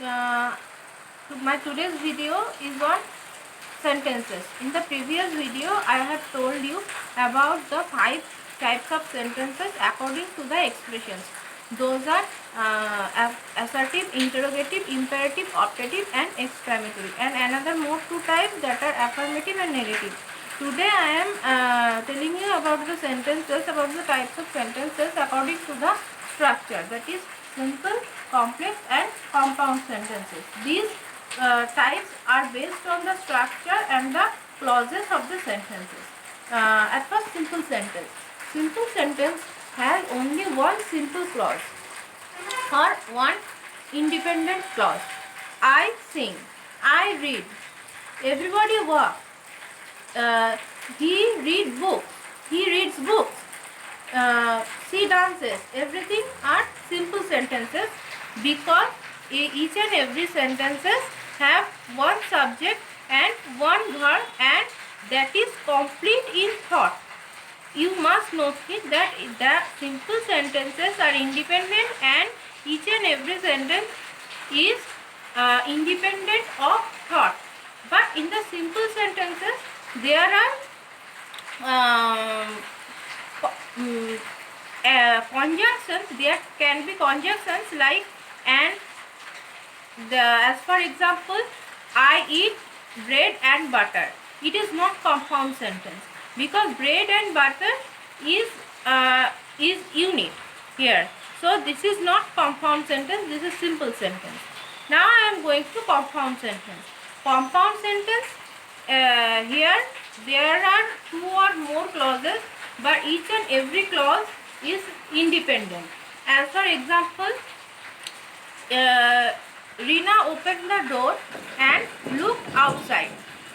uh, my today's video is on sentences. In the previous video, I have told you about the 5 types of sentences according to the expressions. Those are assertive, interrogative, imperative, optative, and exclamatory. And another more 2 types that are affirmative and negative. Today I am telling you about the sentences, about the types of sentences according to the structure, that is simple, complex, and compound sentences. These types are based on the structure and the clauses of the sentences. At first, simple sentence. Simple sentence has only one simple clause or one independent clause. I sing, I read, everybody walk, he reads books, she dances. Everything are simple sentences because each and every sentences have one subject and one verb, and that is complete in thought. You must notice that the simple sentences are independent and each and every sentence is independent of thought. But in the simple sentences there are conjunctions. There can be conjunctions like and. As for example, I eat bread and butter. It is not compound sentence because bread and butter is unit here. So this is not compound sentence. This is simple sentence. Now I am going to compound sentence. Compound sentence, here there are 2 or more clauses, but each and every clause is independent. As for example, Rina opened the door and looked outside.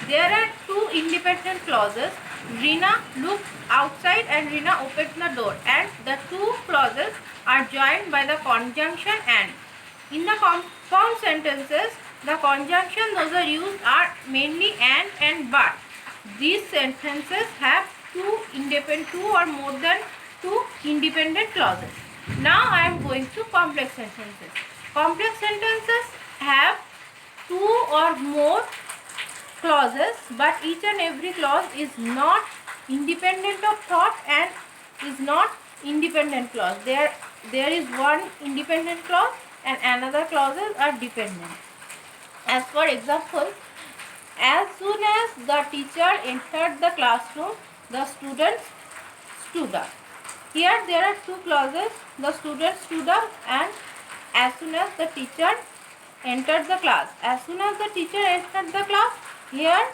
There are 2 independent clauses. Rina looked outside and Rina opened the door, and the 2 clauses are joined by the conjunction and. In the compound sentences, the conjunction those are used are mainly and but. These sentences have 2 or more than 2 independent clauses. Now I am going to complex sentences. Complex sentences have 2 or more clauses, but each and every clause is not independent of thought and is not independent clause. There is one independent clause and another clauses are dependent. As for example, as soon as the teacher entered the classroom, the students stood up. Here there are 2 clauses. The students stood up and as soon as the teacher entered the class. As soon as the teacher entered the class, here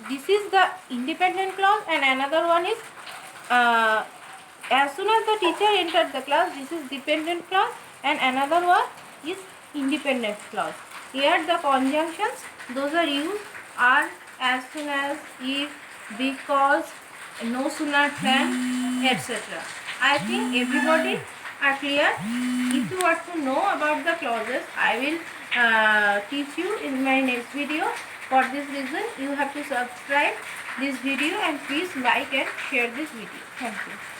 this is the independent clause and another one is as soon as the teacher entered the class, this is dependent clause and another one is independent clause. Here the conjunctions those are used are as soon as, if, because, no sooner than, etc. I think everybody are clear. If you want to know about the clauses, I will teach you in my next video. For this reason, you have to subscribe this video and please like and share this video. Thank you.